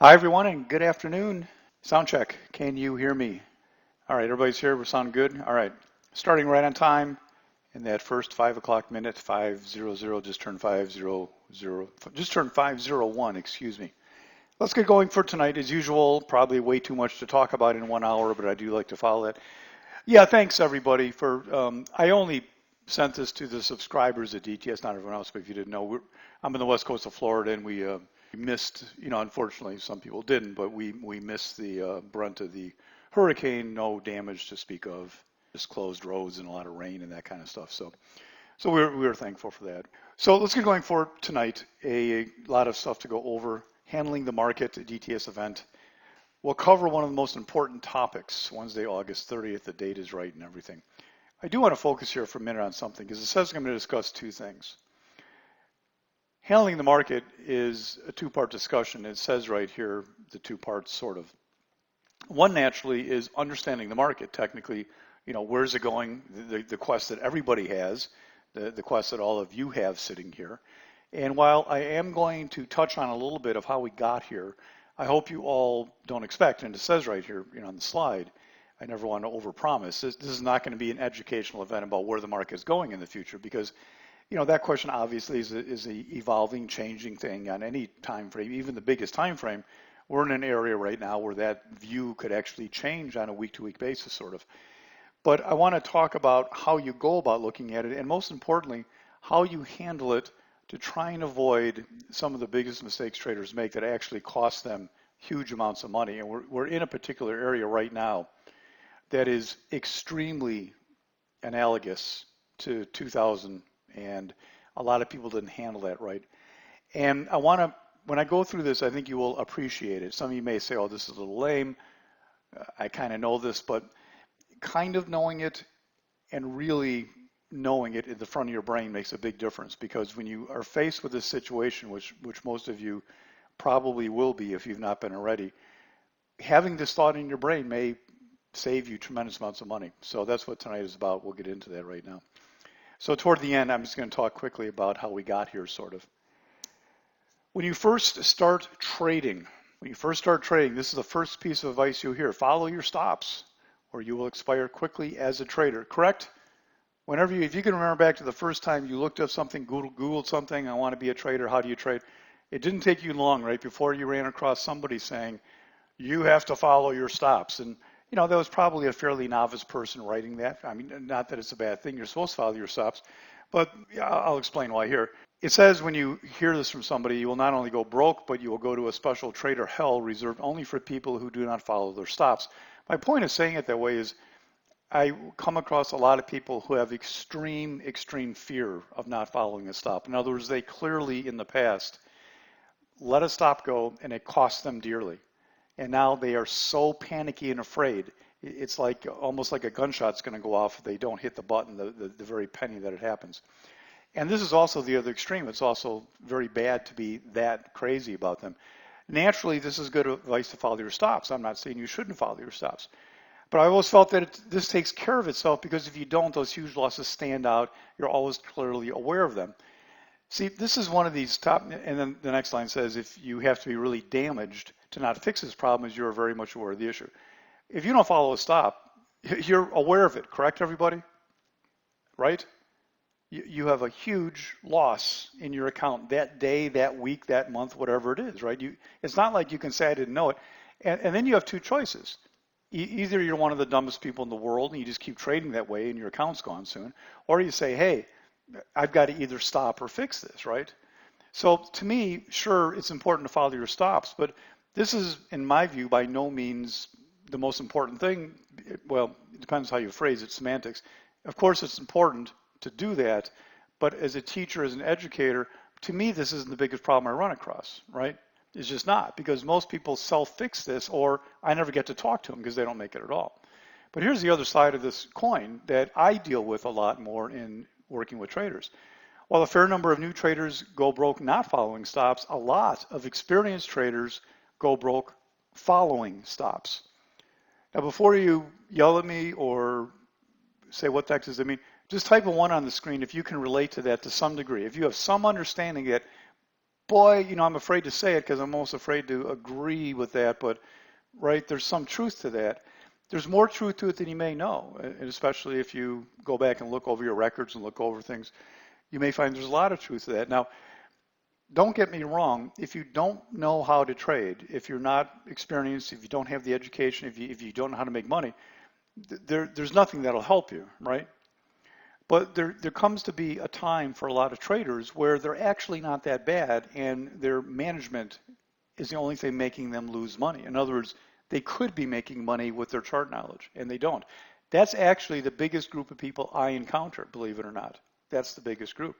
Hi, everyone, and good afternoon. Sound check. Can you hear me? All right, everybody's here. We sound good. All right, starting right on time in that first 5 o'clock minute. 5:00 just turned 5:00. Just turned 5:01. Excuse me. Let's get going for tonight. As usual, probably way too much to talk about in 1 hour, but I do like to follow that. Yeah, thanks everybody for. I only sent this to the subscribers at DTS, not everyone else. But if you didn't know, I'm in the west coast of Florida, and we missed. Unfortunately, some people didn't, but we missed the brunt of the hurricane. No damage to speak of, just closed roads and a lot of rain and that kind of stuff. So we were thankful for that. So let's get going for tonight. A lot of stuff to go over. Handling the market, a DTS event. We'll cover one of the most important topics, Wednesday, August 30th. The date is right and everything. I do want to focus here for a minute on something because it says I'm going to discuss two things. Handling the market is a two-part discussion. It says right here the two parts sort of. One naturally is understanding the market technically. Where's it going? The quest that everybody has, the quest that all of you have sitting here. And while I am going to touch on a little bit of how we got here, I hope you all don't expect, and it says right here on the slide, I never want to overpromise. This is not going to be an educational event about where the market is going in the future because, that question obviously is an evolving, changing thing on any time frame, even the biggest time frame. We're in an area right now where that view could actually change on a week-to-week basis, sort of. But I want to talk about how you go about looking at it, and most importantly, how you handle it to try and avoid some of the biggest mistakes traders make that actually cost them huge amounts of money. And we're in a particular area right now that is extremely analogous to 2000, and a lot of people didn't handle that right. And when I go through this, I think you will appreciate it. Some of you may say, oh, this is a little lame. I kind of know this, but kind of knowing it and really knowing it at the front of your brain makes a big difference, because when you are faced with this situation, which most of you probably will be if you've not been already, having this thought in your brain may save you tremendous amounts of money. So that's what tonight is about. We'll get into that right now. So toward the end, I'm just going to talk quickly about how we got here, sort of. When you first start trading, this is the first piece of advice you'll hear. Follow your stops or you will expire quickly as a trader, correct? If you can remember back to the first time you looked up something, Googled something, I want to be a trader, how do you trade? It didn't take you long, right, before you ran across somebody saying, you have to follow your stops. And, that was probably a fairly novice person writing that. I mean, not that it's a bad thing, you're supposed to follow your stops, but I'll explain why here. It says when you hear this from somebody, you will not only go broke, but you will go to a special trader hell reserved only for people who do not follow their stops. My point of saying it that way is I come across a lot of people who have extreme fear of not following a stop. In other words, they clearly in the past let a stop go and it cost them dearly. And now they are so panicky and afraid. It's like almost like a gunshot's going to go off if they don't hit the button the very penny that it happens. And this is also the other extreme. It's also very bad to be that crazy about them. Naturally, this is good advice to follow your stops. I'm not saying you shouldn't follow your stops. But I always felt that this takes care of itself, because if you don't, those huge losses stand out. You're always clearly aware of them. See, this is one of these top, and then the next line says, if you have to be really damaged to not fix this problem, as you're very much aware of the issue. If you don't follow a stop, you're aware of it, correct, everybody? Right? You have a huge loss in your account that day, that week, that month, whatever it is, right? It's not like you can say I didn't know it. And then you have two choices. Either you're one of the dumbest people in the world and you just keep trading that way and your account's gone soon, or you say, hey, I've got to either stop or fix this, right? So to me, sure, it's important to follow your stops, but this is, in my view, by no means the most important thing. Well, it depends how you phrase it, semantics. Of course, it's important to do that, but as a teacher, as an educator, to me, this isn't the biggest problem I run across, right? It's just not, because most people self-fix this, or I never get to talk to them because they don't make it at all. But here's the other side of this coin that I deal with a lot more in working with traders. While a fair number of new traders go broke not following stops, a lot of experienced traders go broke following stops. Now, before you yell at me or say what the heck does that mean, just type a 1 on the screen if you can relate to that to some degree. If you have some understanding that boy, I'm afraid to say it because I'm almost afraid to agree with that, but right, there's some truth to that. There's more truth to it than you may know, and especially if you go back and look over your records and look over things, you may find there's a lot of truth to that. Now, don't get me wrong, if you don't know how to trade, if you're not experienced, if you don't have the education, if you don't know how to make money, there's nothing that'll help you, right? But there comes to be a time for a lot of traders where they're actually not that bad and their management is the only thing making them lose money. In other words, they could be making money with their chart knowledge and they don't. That's actually the biggest group of people I encounter, believe it or not. That's the biggest group.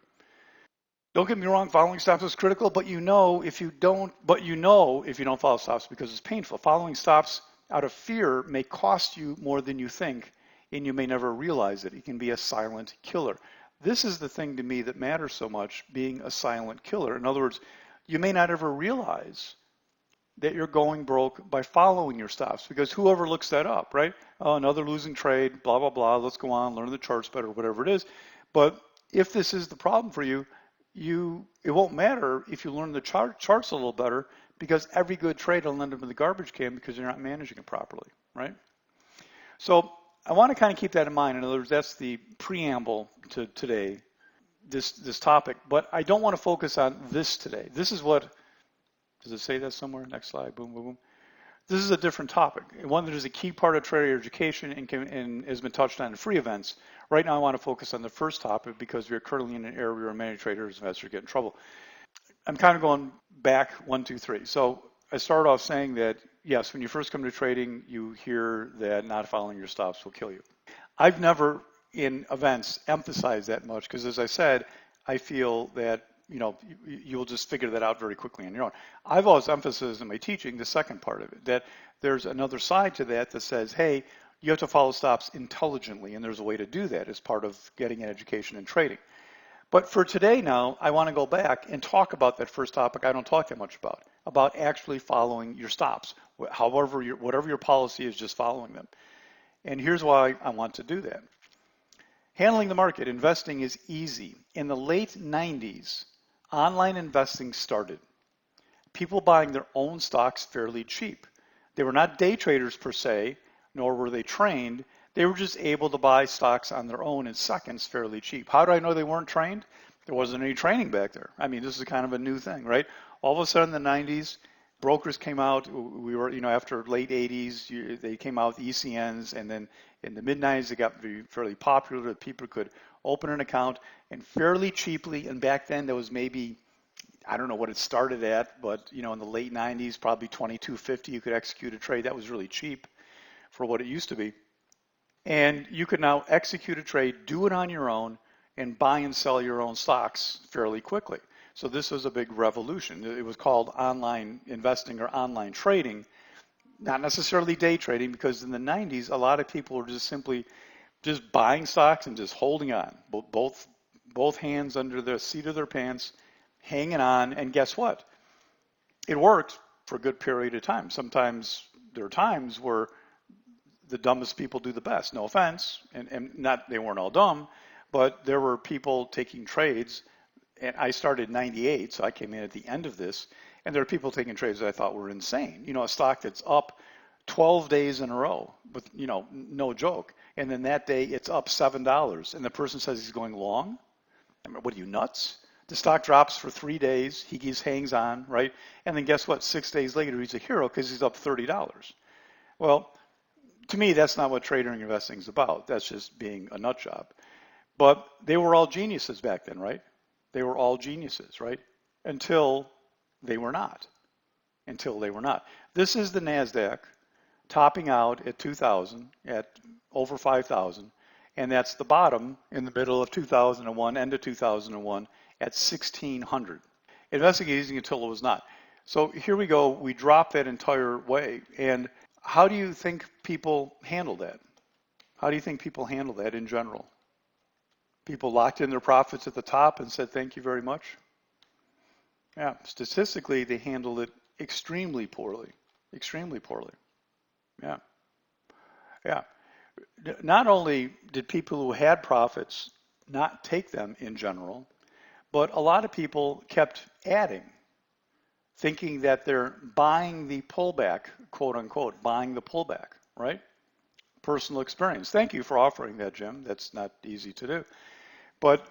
Don't get me wrong, following stops is critical, but if you don't follow stops because it's painful. Following stops out of fear may cost you more than you think, and you may never realize it. It can be a silent killer. This is the thing to me that matters so much, being a silent killer. In other words, you may not ever realize that you're going broke by following your stops, because whoever looks that up, right? Oh, another losing trade, blah, blah, blah, let's go on, learn the charts better, whatever it is. But if this is the problem for you, it won't matter if you learn the charts a little better, because every good trade will end up in the garbage can because you're not managing it properly, right? So I want to kind of keep that in mind. In other words, that's the preamble to today, this topic. But I don't want to focus on this today. This is what, does it say that somewhere? Next slide, boom, boom, boom. This is a different topic, one that is a key part of trader education and has been touched on in free events. Right now I want to focus on the first topic because we're currently in an area where many traders and investors get in trouble. I'm kind of going back 1, 2, 3. So I started off saying that, yes, when you first come to trading, you hear that not following your stops will kill you. I've never in events emphasized that much because, as I said, I feel that you'll just figure that out very quickly on your own. I've always emphasized in my teaching the second part of it, that there's another side to that that says, hey, you have to follow stops intelligently, and there's a way to do that as part of getting an education in trading. But for today now, I want to go back and talk about that first topic I don't talk that much about actually following your stops. However, whatever your policy is, just following them. And here's why I want to do that. Handling the market, investing is easy. In the late 90s, online investing started. People buying their own stocks fairly cheap. They were not day traders per se, nor were they trained. They were just able to buy stocks on their own in seconds fairly cheap. How do I know they weren't trained? There wasn't any training back there. I mean, this is kind of a new thing, right? All of a sudden in the 90s, brokers came out. We were, after late 80s, they came out with ECNs, and then in the mid 90s, they got fairly popular that people could open an account and fairly cheaply. And back then, there was maybe, I don't know what it started at, but in the late 90s, probably $22.50 you could execute a trade. That was really cheap for what it used to be. And you could now execute a trade, do it on your own, and buy and sell your own stocks fairly quickly. So this was a big revolution. It was called online investing or online trading, not necessarily day trading, because in the 90s, a lot of people were just simply just buying stocks and just holding on, both hands under the seat of their pants, hanging on. And guess what? It worked for a good period of time. Sometimes there are times where the dumbest people do the best. No offense, and not they weren't all dumb, but there were people taking trades. And I started in 98, so I came in at the end of this, and there are people taking trades that I thought were insane. A stock that's up 12 days in a row, with no joke, and then that day it's up $7, and the person says he's going long. I mean, what are you, nuts? The stock drops for 3 days, he hangs on, right? And then guess what? 6 days later, he's a hero because he's up $30. Well, to me, that's not what trading investing is about. That's just being a nut job. But they were all geniuses back then, right? They were all geniuses, right? Until they were not. This is the NASDAQ topping out at 2000, at over 5,000. And that's the bottom in the middle of 2001, end of 2001, at 1,600. Investing is easy until it was not. So here we go. We dropped that entire way. And how do you think people handle that? How do you think people handle that in general? People locked in their profits at the top and said, thank you very much. Yeah, statistically, they handled it extremely poorly. Yeah. Not only did people who had profits not take them in general, but a lot of people kept adding. thinking that they're buying the pullback, quote unquote, buying the pullback, right? Personal experience. Thank you for offering that, Jim. That's not easy to do. But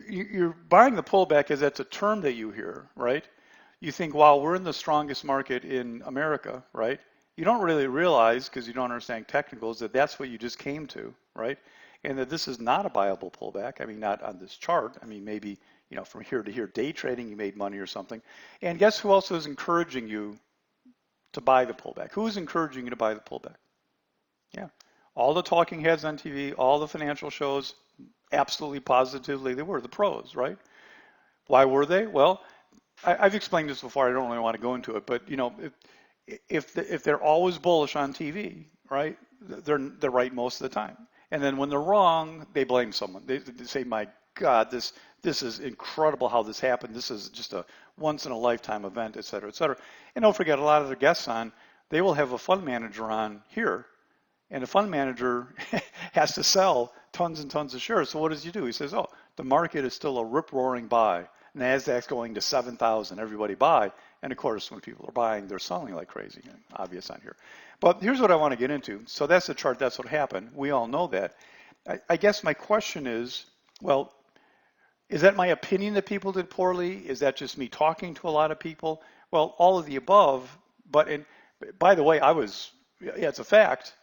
you're buying the pullback as that's a term that you hear, right? You think, wow, we're in the strongest market in America, right? You don't really realize, because you don't understand technicals, that that's what you just came to, right? And that this is not a buyable pullback. I mean, not on this chart. I mean, maybe, from here to here, day trading, you made money or something. And guess who else is encouraging you to buy the pullback? Who is encouraging you to buy the pullback? Yeah. All the talking heads on TV, all the financial shows, absolutely positively, they were the pros, right? Why were they? Well, I've explained this before. I don't really want to go into it, but if they're always bullish on TV, right, they're right most of the time. And then when they're wrong, they blame someone. They say, "My God, this is incredible how this happened. This is just a once in a lifetime event, et cetera, et cetera." And don't forget, a lot of their guests on, they will have a fund manager on here, and the fund manager has to sell tons and tons of shares. So what does he do? He says, "Oh, the market is still a rip-roaring buy. NASDAQ's going to 7,000. Everybody buy." And of course, when people are buying, they're selling like crazy. Obvious on here. But here's what I want to get into. So that's the chart. That's what happened. We all know that. I guess my question is, well, is that my opinion that people did poorly? Is that just me talking to a lot of people? Well, all of the above. But by the way, it's a fact,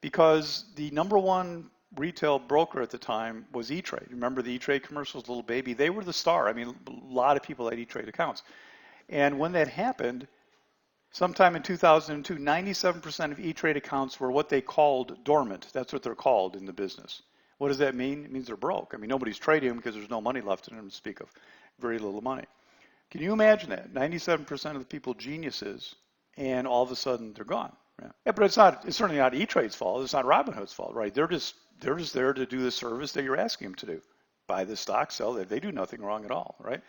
because the number one retail broker at the time was E-Trade. Remember the E-Trade commercials, little baby? They were the star. I mean, a lot of people had E-Trade accounts. And when that happened, sometime in 2002, 97% of E-Trade accounts were what they called dormant. That's what they're called in the business. What does that mean? It means they're broke. I mean, nobody's trading them because there's no money left in them to speak of. Very little money. Can you imagine that? 97% of the people geniuses, and all of a sudden they're gone. Yeah, but it's certainly not E-Trade's fault. It's not Robinhood's fault, right? They're just there to do the service that you're asking them to do. Buy the stock, sell it. They do nothing wrong at all, right?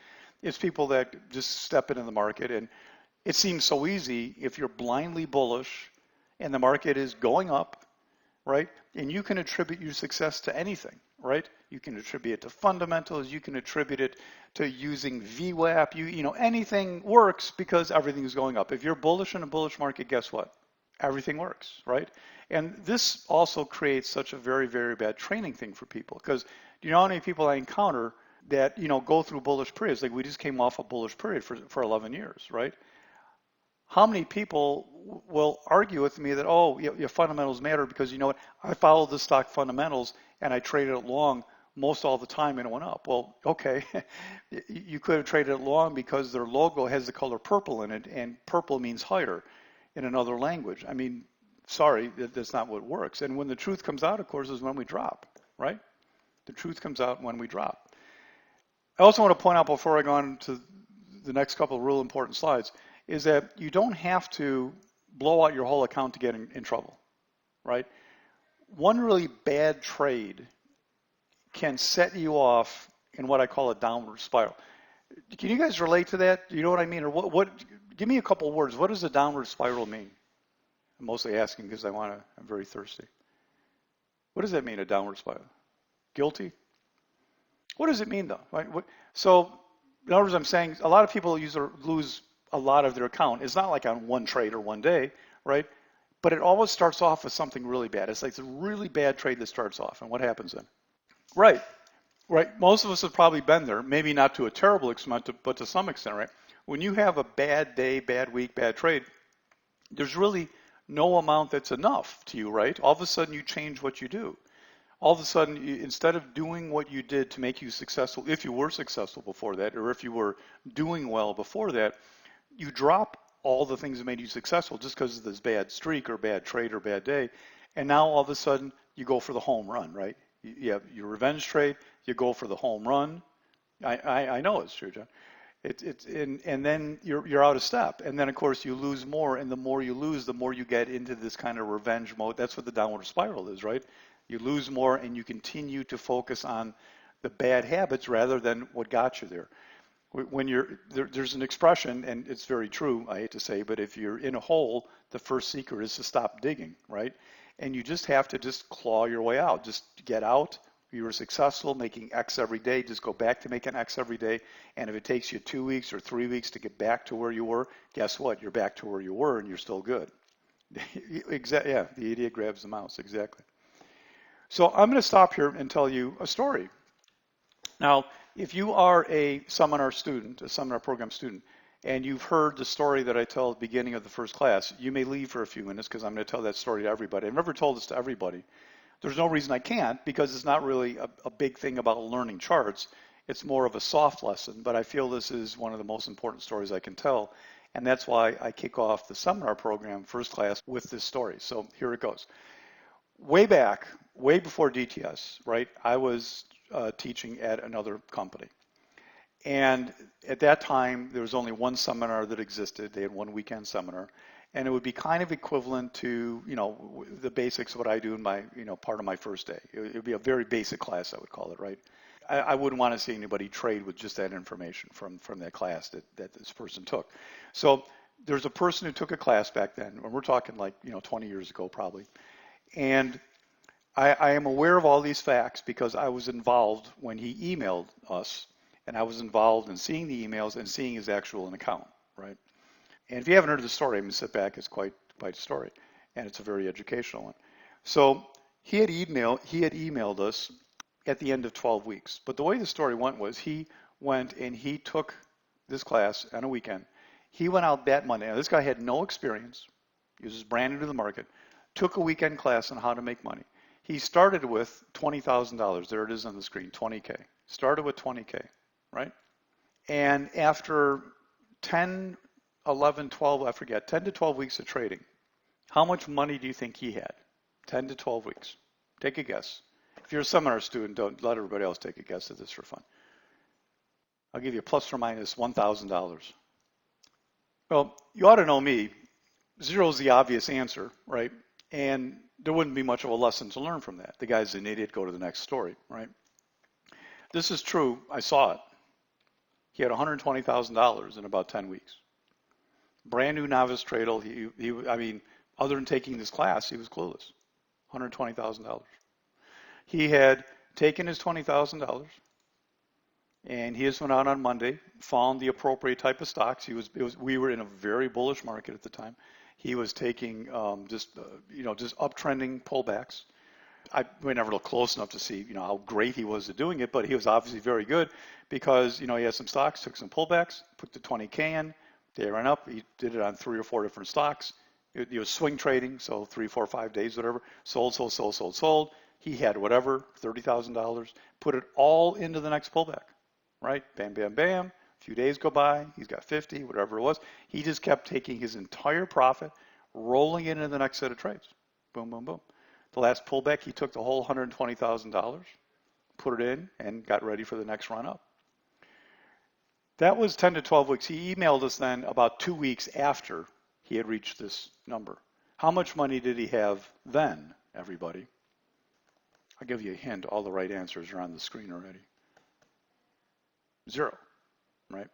It's people that just step into the market, and it seems so easy if you're blindly bullish and the market is going up, right? And you can attribute your success to anything, right? You can attribute it to fundamentals. You can attribute it to using VWAP. Anything works because everything is going up. If you're bullish in a bullish market, guess what? Everything works, right? And this also creates such a very, very bad training thing for people, because do you know how many people I encounter that, go through bullish periods? Like, we just came off a bullish period for 11 years, right? How many people will argue with me that, oh, your fundamentals matter because, you know what, I followed the stock fundamentals and I traded it long most all the time and it went up. Well, okay, you could have traded it long because their logo has the color purple in it, and purple means higher in another language. I mean, sorry, that's not what works. And when the truth comes out, of course, is when we drop, right? The truth comes out when we drop. I also want to point out, before I go on to the next couple of real important slides, is that you don't have to blow out your whole account to get in trouble, right? One really bad trade can set you off in what I call a downward spiral. Can you guys relate to that? Do you know what I mean? Or what? Give me a couple of words. What does a downward spiral mean? I'm mostly asking because I'm very thirsty. What does that mean, a downward spiral? Guilty? What does it mean, though? Right? So, in other words, I'm saying a lot of people lose a lot of their account. It's not like on one trade or one day, right? But it always starts off with something really bad. It's like a really bad trade that starts off. And what happens then? Right. Most of us have probably been there, maybe not to a terrible extent, but to some extent, right? When you have a bad day, bad week, bad trade, there's really no amount that's enough to you, right? All of a sudden you change what you do. All of a sudden, instead of doing what you did to make you successful, if you were successful before that, or if you were doing well before that, you drop all the things that made you successful just because of this bad streak or bad trade or bad day. And now all of a sudden you go for the home run, right? You have your revenge trade, you go for the home run. I know it's true, John. And then you're out of step. And then, of course, you lose more. And the more you lose, the more you get into this kind of revenge mode. That's what the downward spiral is, right? You lose more and you continue to focus on the bad habits rather than what got you there. When there's an expression, and it's very true, I hate to say, but if you're in a hole, the first secret is to stop digging, right? And you just have to just claw your way out. Just get out, you were successful making X every day, just go back to making X every day. And if it takes you 2 weeks or 3 weeks to get back to where you were, guess what? You're back to where you were and you're still good. Yeah, the idiot grabs the mouse, exactly. So I'm going to stop here and tell you a story. Now, if you are a seminar student, a seminar program student, and you've heard the story that I tell at the beginning of the first class, you may leave for a few minutes because I'm going to tell that story to everybody. I've never told this to everybody. There's no reason I can't because it's not really a big thing about learning charts. It's more of a soft lesson, but I feel this is one of the most important stories I can tell. And that's why I kick off the seminar program, first class, with this story. So here it goes. Way back, way before DTS, right, I was teaching at another company. And at that time, there was only one seminar that existed. They had one weekend seminar. And it would be kind of equivalent to, the basics of what I do in my, part of my first day. It would be a very basic class, I would call it, right? I wouldn't want to see anybody trade with just that information from that class that this person took. So there's a person who took a class back then, and we're talking like, 20 years ago probably. And I am aware of all these facts because I was involved when he emailed us, and I was involved in seeing the emails and seeing his actual account, right? And if you haven't heard the story, I'm going to sit back. It's quite a story, and it's a very educational one. So he had emailed us at the end of 12 weeks. But the way the story went was he went and he took this class on a weekend. He went out that Monday. Now, this guy had no experience. He was just brand new to the market. Took a weekend class on how to make money. He started with $20,000. There it is on the screen, 20K. Started with 20K, right? And after 10, 11, 12, I forget, 10 to 12 weeks of trading, how much money do you think he had? 10 to 12 weeks. Take a guess. If you're a seminar student, don't let everybody else take a guess at this for fun. I'll give you plus or minus $1,000. Well, you ought to know me. Zero is the obvious answer, right? And there wouldn't be much of a lesson to learn from that. The guy's an idiot, go to the next story, right? This is true. I saw it. He had $120,000 in about 10 weeks. Brand new novice trader. Other than taking this class, he was clueless. $120,000. He had taken his $20,000 and he just went out on Monday, found the appropriate type of stocks. We were in a very bullish market at the time. He was taking just uptrending pullbacks. We never looked close enough to see, how great he was at doing it, but he was obviously very good because, he had some stocks, took some pullbacks, put the 20K in, they ran up. He did it on 3 or 4 different stocks. It was swing trading, so 3, 4, 5 days, whatever. Sold. He had whatever, $30,000, put it all into the next pullback, right? Bam, bam, bam. A few days go by, he's got 50, whatever it was. He just kept taking his entire profit, rolling it into the next set of trades. Boom, boom, boom. The last pullback, he took the whole $120,000, put it in, and got ready for the next run up. That was 10 to 12 weeks. He emailed us then about 2 weeks after he had reached this number. How much money did he have then, everybody? I'll give you a hint. All the right answers are on the screen already. 0, right?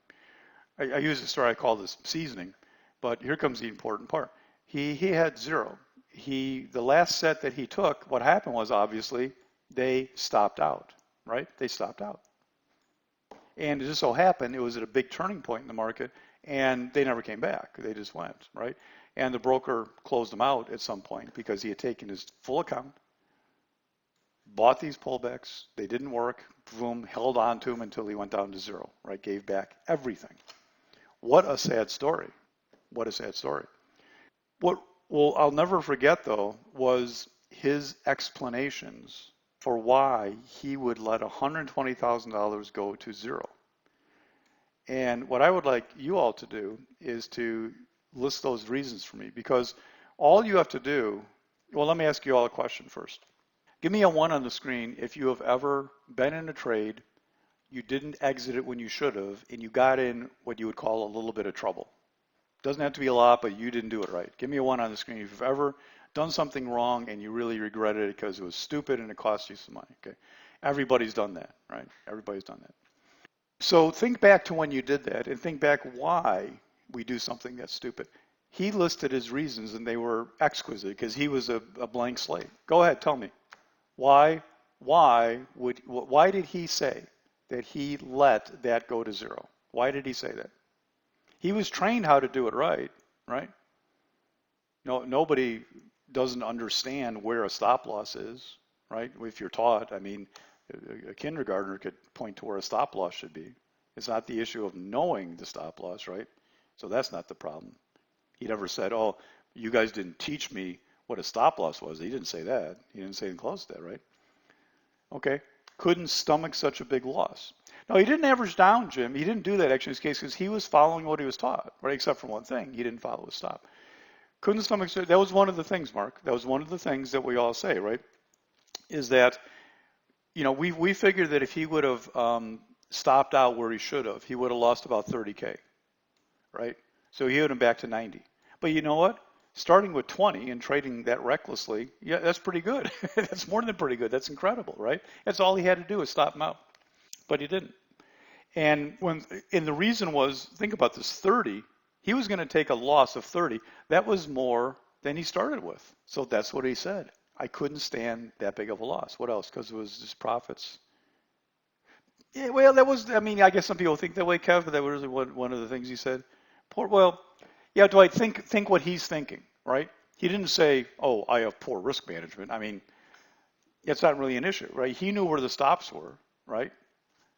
I use a story, I call this seasoning, but here comes the important part. He had 0. The last set that he took, what happened was obviously they stopped out, right? They stopped out. And it just so happened it was at a big turning point in the market and they never came back. They just went, right? And the broker closed them out at some point because he had taken his full account, bought these pullbacks, they didn't work, boom, held on to them until he went down to 0, right? Gave back everything. What a sad story. What a sad story. What I'll never forget though was his explanations for why he would let $120,000 go to 0. And what I would like you all to do is to list those reasons for me, because all you have to do, well, let me ask you all a question first. Give me a 1 on the screen if you have ever been in a trade, you didn't exit it when you should have, and you got in what you would call a little bit of trouble. Doesn't have to be a lot, but you didn't do it right. Give me a 1 on the screen if you've ever done something wrong and you really regretted it because it was stupid and it cost you some money. Okay, everybody's done that, right? Everybody's done that. So think back to when you did that and think back why we do something that's stupid. He listed his reasons and they were exquisite because he was a blank slate. Go ahead, tell me. Why why did he say that he let that go to zero? Why did he say that? He was trained how to do it right, right? No, nobody doesn't understand where a stop loss is, right? If you're taught, I mean, a kindergartner could point to where a stop loss should be. It's not the issue of knowing the stop loss, right? So that's not the problem. He never said, oh, you guys didn't teach me what a stop loss was. He didn't say that. He didn't say anything close to that, right? Okay. Couldn't stomach such a big loss. No, he didn't average down, Jim. He didn't do that actually in his case because he was following what he was taught, right? Except for one thing. He didn't follow a stop. Couldn't stomach, that was one of the things, Mark. That was one of the things that we all say, right? Is that, we figured that if he would have stopped out where he should have, he would have lost about 30K, right? So he would have been back to 90. But you know what? Starting with 20 and trading that recklessly, yeah, that's pretty good. That's more than pretty good. That's incredible, right? That's all he had to do was stop him out. But he didn't. And the reason was, think about this, 30, he was going to take a loss of 30. That was more than he started with. So that's what he said. I couldn't stand that big of a loss. What else? Because it was just profits. Yeah, well, I guess some people think that way, Kev, but that was really one of the things he said. Yeah, Dwight, think what he's thinking, right? He didn't say, oh, I have poor risk management. I mean, it's not really an issue, right? He knew where the stops were, right?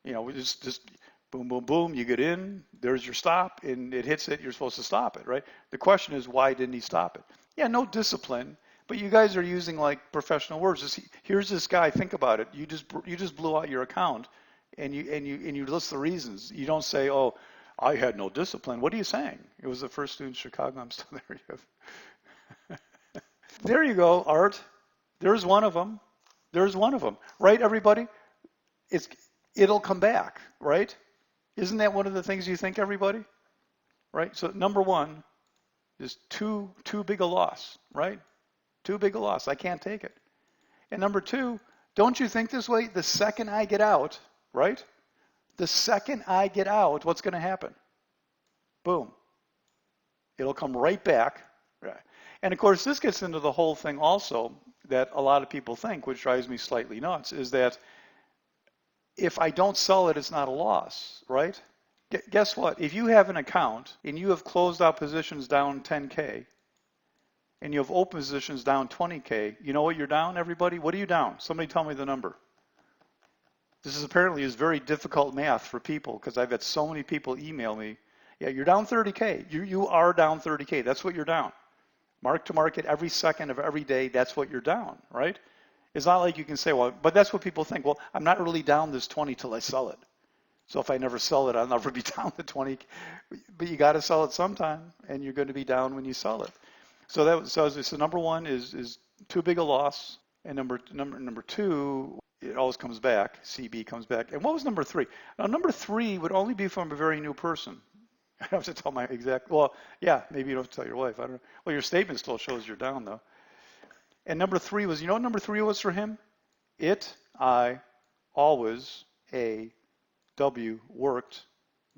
Just boom, boom, boom, you get in, there's your stop, and it hits it, you're supposed to stop it, right? The question is, why didn't he stop it? Yeah, no discipline, but you guys are using like professional words. Here's this guy, think about it. You just blew out your account, and you list the reasons. You don't say, oh, I had no discipline. What are you saying? It was the first student in Chicago. I'm still there. There you go, Art. There's one of them. There's one of them, right, everybody? It'll come back, right? Isn't that one of the things you think, everybody? Right? So number one is too big a loss, right? Too big a loss. I can't take it. And number two, don't you think this way? The second I get out, right? The second I get out, what's going to happen? Boom. It'll come right back. Right. And of course, this gets into the whole thing also that a lot of people think, which drives me slightly nuts, is that if I don't sell it, it's not a loss, right? Guess what? If you have an account and you have closed out positions down 10K and you have open positions down 20K, you know what you're down, everybody? What are you down? Somebody tell me the number. This is apparently very difficult math for people because I've had so many people email me. Yeah, you're down 30K. You are down 30K. That's what you're down. Mark to market every second of every day, that's what you're down, right? It's not like you can say, well, but that's what people think. Well, I'm not really down this 20 till I sell it. So if I never sell it, I'll never be down the 20. But you got to sell it sometime, and you're going to be down when you sell it. So number one is too big a loss, and number two, it always comes back. CB comes back. And what was number three? Now number three would only be from a very new person. I don't have to tell my exact. Well, yeah, maybe you don't have to tell your wife. I don't know. Well, your statement still shows you're down though. And number three was, you know what number three was for him? Always, A, W, worked,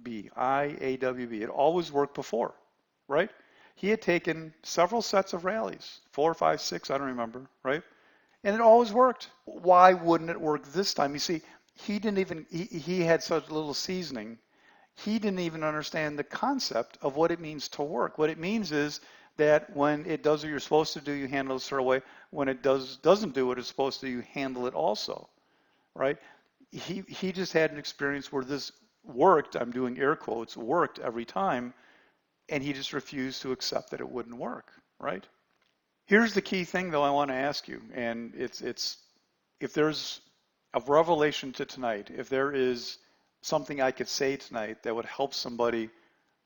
B, IAWB. It always worked before, right? He had taken several sets of rallies, 4, 5, 6, I don't remember, right? And it always worked. Why wouldn't it work this time? You see, he had such little seasoning. He didn't even understand the concept of what it means to work. What it means is that when it does what you're supposed to do, you handle it a certain way. When it doesn't do what it's supposed to, you handle it also, right? He just had an experience where this worked, I'm doing air quotes, worked every time, and he just refused to accept that it wouldn't work, right? Here's the key thing, though, I want to ask you, and it's if there's a revelation to tonight, if there is something I could say tonight that would help somebody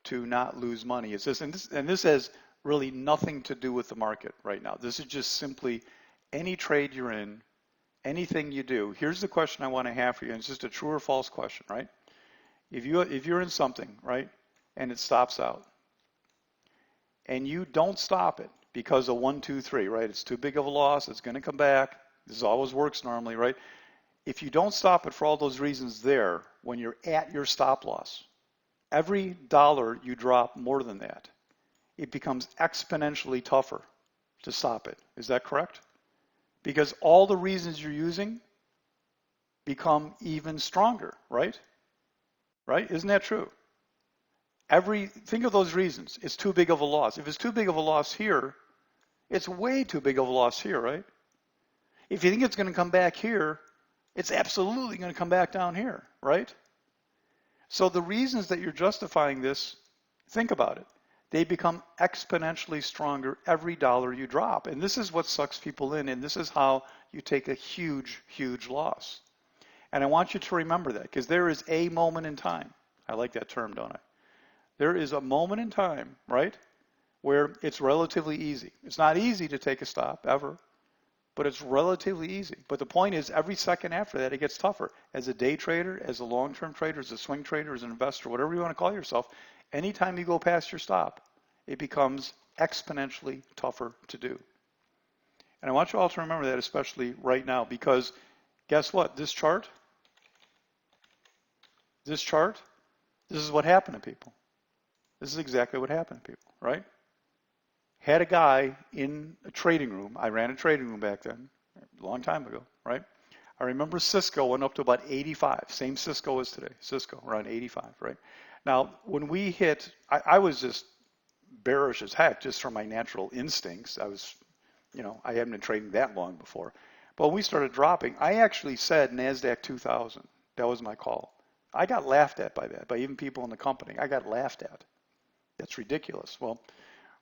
to not lose money, it's this, and this has really nothing to do with the market right now. This is just simply any trade you're in, anything you do. Here's the question I want to have for you, and it's just a true or false question, right? If you're in something, right, and it stops out, and you don't stop it because of 1, 2, 3, right? It's too big of a loss. It's going to come back. This always works normally, right? If you don't stop it for all those reasons there, when you're at your stop loss, every dollar you drop more than that, it becomes exponentially tougher to stop it. Is that correct? Because all the reasons you're using become even stronger, right? Right? Isn't that true? Think of those reasons. It's too big of a loss. If it's too big of a loss here, it's way too big of a loss here, right? If you think it's going to come back here, it's absolutely going to come back down here, right? So the reasons that you're justifying this, think about it. They become exponentially stronger every dollar you drop. And this is what sucks people in, and this is how you take a huge, huge loss. And I want you to remember that, because there is a moment in time. I like that term, don't I? There is a moment in time, right, where it's relatively easy. It's not easy to take a stop, ever, but it's relatively easy. But the point is, every second after that, it gets tougher. As a day trader, as a long-term trader, as a swing trader, as an investor, whatever you want to call yourself, anytime you go past your stop, it becomes exponentially tougher to do. And I want you all to remember that, especially right now, because guess what? This chart, this is what happened to people. This is exactly what happened to people, right? Had a guy in a trading room. I ran a trading room back then, a long time ago, right? I remember Cisco went up to about 85, same Cisco as today, Cisco, around 85, right? Now, when we hit, I was just bearish as heck, just from my natural instincts. I hadn't been trading that long before. But when we started dropping, I actually said NASDAQ 2000. That was my call. I got laughed at by that, by even people in the company. I got laughed at. That's ridiculous. Well,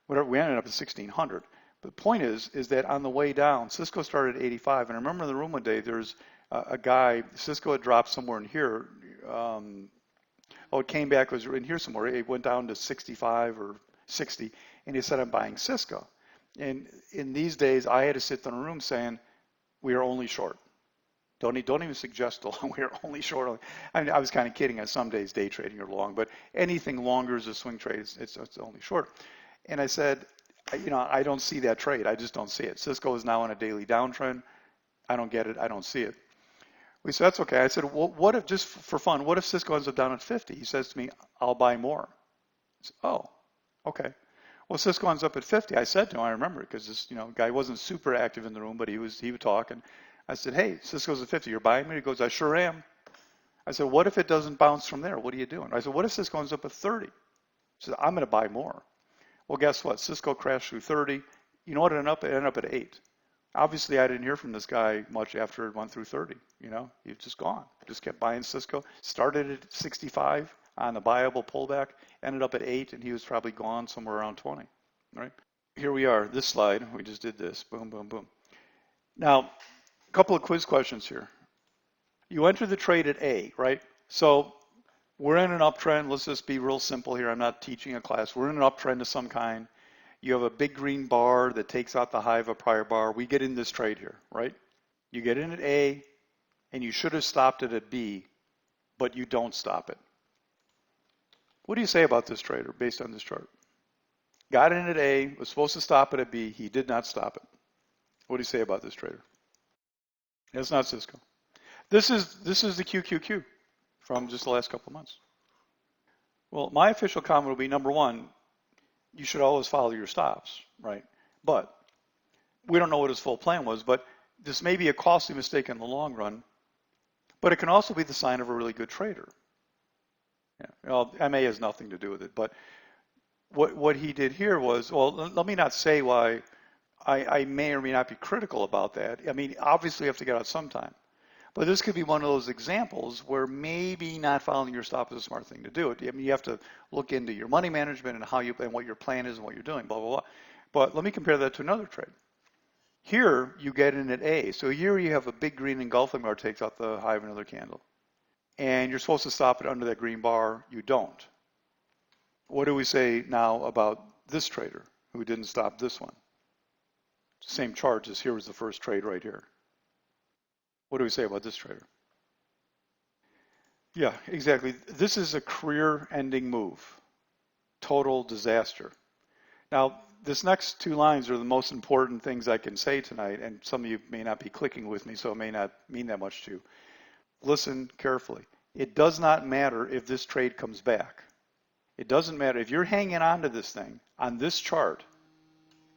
whatever, we ended up at 1600. But the point is that on the way down, Cisco started at 85. And I remember in the room one day, there's a guy, Cisco had dropped somewhere in here. It came back, it was in here somewhere. It went down to 65 or 60. And he said, I'm buying Cisco. And in these days, I had to sit in a room saying, we are only short. Don't even suggest long. We are only short. I mean, I was kind of kidding. On some days, day trading are long, but anything longer is a swing trade. It's only short. And I said, I don't see that trade. I just don't see it. Cisco is now on a daily downtrend. I don't get it. I don't see it. We said, that's okay. I said, well, what if, just for fun, what if Cisco ends up down at 50? He says to me, I'll buy more. I said, oh, okay. Well, Cisco ends up at 50. I said to him, I remember it, because this guy wasn't super active in the room, but he would talk. And I said, hey, Cisco's at 50. You're buying me? He goes, I sure am. I said, what if it doesn't bounce from there? What are you doing? I said, what if Cisco ends up at 30? He said, I'm going to buy more. Well, guess what? Cisco crashed through 30. You know what it ended up? It ended up at 8. Obviously, I didn't hear from this guy much after it went through 30. He was just gone. Just kept buying Cisco. Started at 65 on the buyable pullback, ended up at 8, and he was probably gone somewhere around 20. Right? Here we are. This slide. We just did this. Boom, boom, boom. Now, a couple of quiz questions here. You enter the trade at A, right? So we're in an uptrend. Let's just be real simple here. I'm not teaching a class. We're in an uptrend of some kind. You have a big green bar that takes out the high of a prior bar. We get in this trade here, right? You get in at A, and you should have stopped it at B, but you don't stop it. What do you say about this trader based on this chart? Got in at A, was supposed to stop it at B. He did not stop it. What do you say about this trader? It's not Cisco. This is the QQQ from just the last couple of months. Well, my official comment will be, number one, you should always follow your stops, right? But we don't know what his full plan was, but this may be a costly mistake in the long run, but it can also be the sign of a really good trader. Yeah. Well, MA has nothing to do with it, but what he did here was, well, let me not say why I may or may not be critical about that. I mean, obviously you have to get out sometime. But this could be one of those examples where maybe not following your stop is a smart thing to do. I mean, you have to look into your money management and what your plan is and what you're doing, blah, blah, blah. But let me compare that to another trade. Here, you get in at A. So here you have a big green engulfing bar takes out the high of another candle. And you're supposed to stop it under that green bar. You don't. What do we say now about this trader who didn't stop this one? Same chart, just here was the first trade right here. What do we say about this trader? Yeah, exactly. This is a career-ending move. Total disaster. Now, this next two lines are the most important things I can say tonight, and some of you may not be clicking with me, so it may not mean that much to you. Listen carefully. It does not matter if this trade comes back. It doesn't matter. If you're hanging on to this thing on this chart,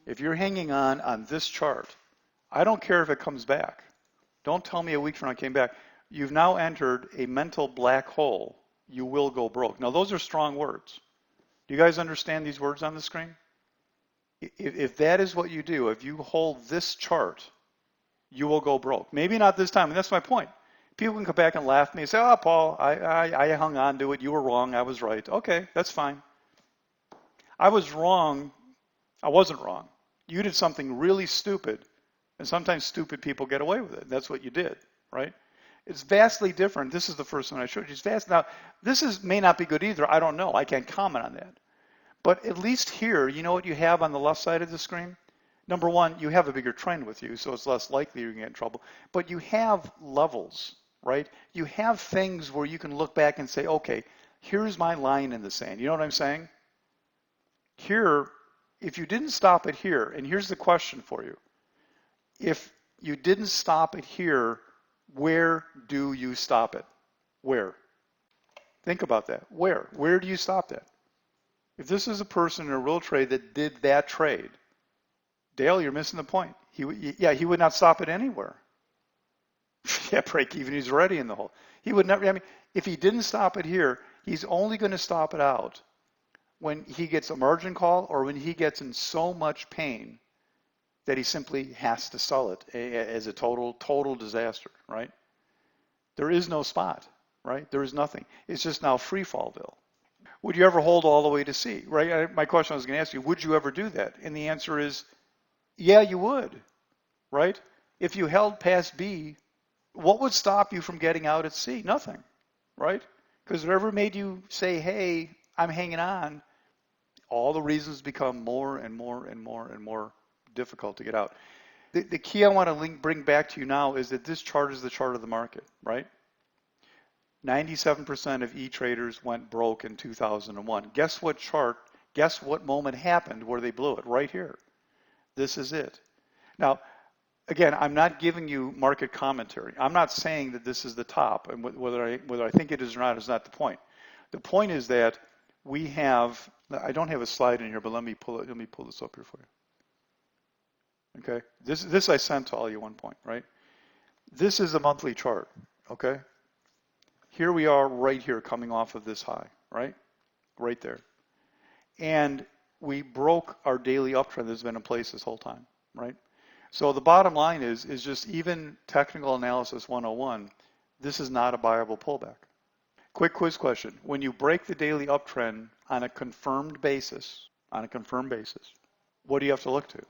if you're hanging on this chart, I don't care if it comes back. Don't tell me a week from now it came back. You've now entered a mental black hole. You will go broke. Now, those are strong words. Do you guys understand these words on the screen? If that is what you do, if you hold this chart, you will go broke. Maybe not this time, and that's my point. People can come back and laugh at me and say, oh, Paul, I hung on to it. You were wrong. I was right. Okay, that's fine. I was wrong. I wasn't wrong. You did something really stupid, and sometimes stupid people get away with it. That's what you did, right? It's vastly different. This is the first one I showed you. It's vast. Now, may not be good either. I don't know. I can't comment on that. But at least here, you know what you have on the left side of the screen? Number one, you have a bigger trend with you, so it's less likely you're going to get in trouble. But you have levels, right? You have things where you can look back and say, okay, here's my line in the sand. You know what I'm saying? Here, if you didn't stop it here, and here's the question for you. If you didn't stop it here, where do you stop it? Where? Think about that. Where? Where do you stop that? If this is a person in a real trade that did that trade, Dale, you're missing the point. He would not stop it anywhere. Yeah, break even, he's already in the hole. He would never, if he didn't stop it here, he's only going to stop it out when he gets a margin call or when he gets in so much pain that he simply has to sell it as a total disaster, right? There is no spot, right? There is nothing. It's just now free fallville. Would you ever hold all the way to C, right? My question I was going to ask you, would you ever do that? And the answer is, yeah, you would, right? If you held past B, what would stop you from getting out at C? Nothing, right? Because whatever made you say, hey, I'm hanging on, all the reasons become more and more and more and more difficult to get out. The key I want to bring back to you now is that this chart is the chart of the market, right? 97% of E-traders went broke in 2001. Guess what chart, guess what moment happened where they blew it? Right here. This is it. Now, again, I'm not giving you market commentary. I'm not saying that this is the top, and whether I think it is or not is not the point. The point is that we have, I don't have a slide in here, but let me pull this up here for you. Okay, this I sent to all you at one point, right? This is a monthly chart, okay? Here we are right here coming off of this high, right? Right there. And we broke our daily uptrend that's been in place this whole time, right? So the bottom line is just even technical analysis 101, this is not a buyable pullback. Quick quiz question. When you break the daily uptrend on a confirmed basis, what do you have to look to?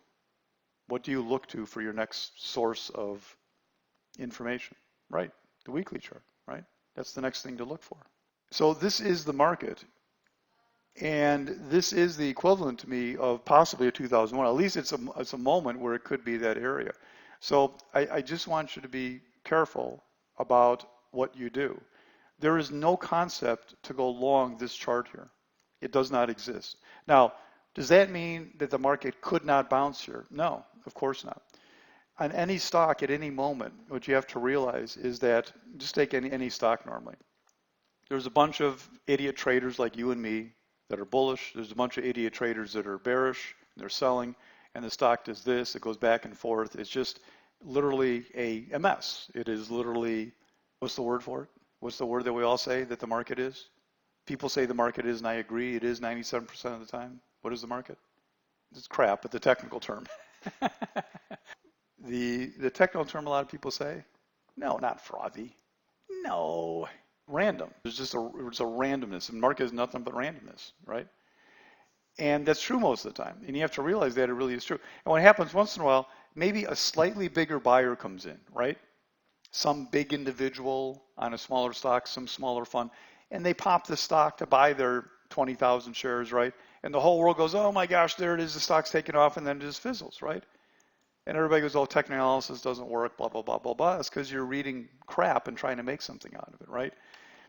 What do you look to for your next source of information? Right, the weekly chart, right? That's the next thing to look for. So this is the market. And this is the equivalent to me of possibly a 2001. At least it's a moment where it could be that area. So I just want you to be careful about what you do. There is no concept to go long this chart here. It does not exist. Now, does that mean that the market could not bounce here? No, of course not. On any stock at any moment, what you have to realize is that, just take any stock normally. There's a bunch of idiot traders like you and me that are bullish. There's a bunch of idiot traders that are bearish, they're selling, and the stock does this, it goes back and forth. It's just literally a mess. It is literally, what's the word for it? What's the word that we all say that the market is? People say the market is, and I agree, it is 97% of the time. What is the market? It's crap, but the technical term. The technical term a lot of people say, no, not frothy. No, random. It's a randomness. And market is nothing but randomness, right? And that's true most of the time. And you have to realize that it really is true. And what happens once in a while, maybe a slightly bigger buyer comes in, right? Some big individual on a smaller stock, some smaller fund, and they pop the stock to buy their 20,000 shares, right? And the whole world goes, oh my gosh, there it is, the stock's taking off, and then it just fizzles, right? And everybody goes, oh, technical analysis doesn't work, blah, blah, blah, blah, blah. It's because you're reading crap and trying to make something out of it, right?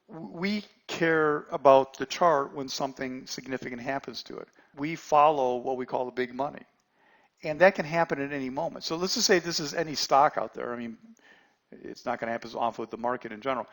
We care about the chart when something significant happens to it. We follow what we call the big money. And that can happen at any moment. So let's just say this is any stock out there. I mean, it's not going to happen as often with the market in general.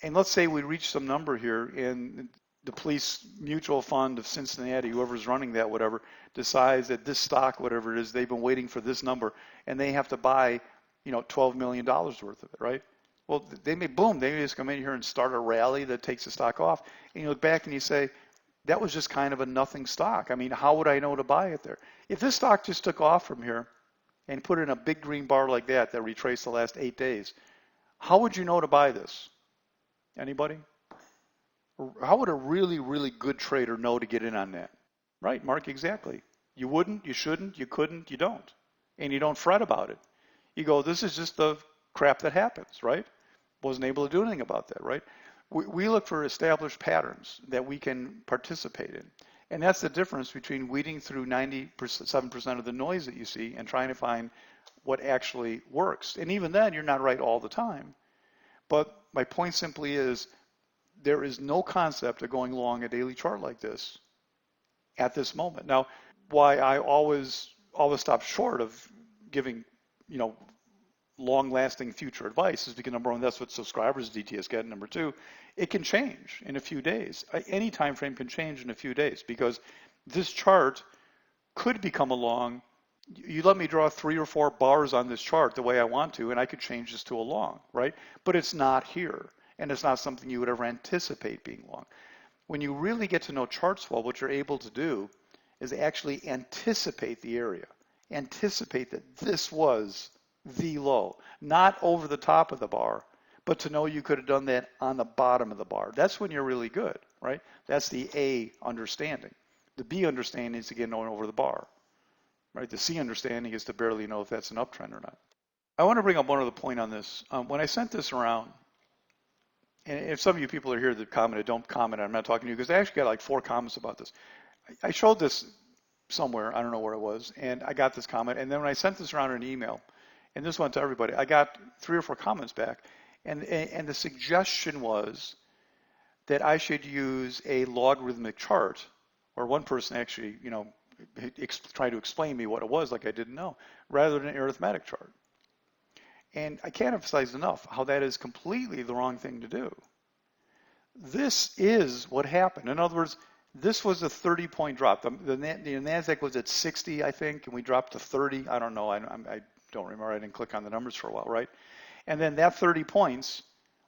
And let's say we reach some number here and the police mutual fund of Cincinnati, whoever's running that, whatever, decides that this stock, whatever it is, they've been waiting for this number and they have to buy, $12 million worth of it, right? Well, they may boom, they may just come in here and start a rally that takes the stock off. And you look back and you say, that was just kind of a nothing stock. I mean, how would I know to buy it there? If this stock just took off from here and put in a big green bar like that retraced the last 8 days, how would you know to buy this? Anybody? How would a really, really good trader know to get in on that? Right, Mark, exactly. You wouldn't, you shouldn't, you couldn't, you don't. And you don't fret about it. You go, this is just the crap that happens, right? Wasn't able to do anything about that, right? We look for established patterns that we can participate in. And that's the difference between weeding through 97% of the noise that you see and trying to find what actually works. And even then, you're not right all the time. But my point simply is, there is no concept of going long a daily chart like this at this moment. Now, why I always stop short of giving, long-lasting future advice is because, number one, that's what subscribers of DTS get. Number two, it can change in a few days. Any time frame can change in a few days because this chart could become a long. You let me draw 3 or 4 bars on this chart the way I want to, and I could change this to a long, right? But it's not here, and it's not something you would ever anticipate being long. When you really get to know charts well, what you're able to do is actually anticipate the area. Anticipate that this was the low, not over the top of the bar, but to know you could have done that on the bottom of the bar. That's when you're really good, right? That's the A understanding. The B understanding is to get known over the bar, right? The C understanding is to barely know if that's an uptrend or not. I want to bring up one other point on this. When I sent this around, and if some of you people are here that commented, don't comment. I'm not talking to you because I actually got like 4 comments about this. I showed this somewhere, I don't know where it was, and I got this comment. And then when I sent this around in an email, and this went to everybody, I got 3 or 4 comments back. And the suggestion was that I should use a logarithmic chart, or one person actually, tried to explain to me what it was like I didn't know, rather than an arithmetic chart. And I can't emphasize enough how that is completely the wrong thing to do. This is what happened. In other words, this was a 30-point drop. The NASDAQ was at 60, I think, and we dropped to 30. I don't know. I don't remember. I didn't click on the numbers for a while, right? And then that 30 points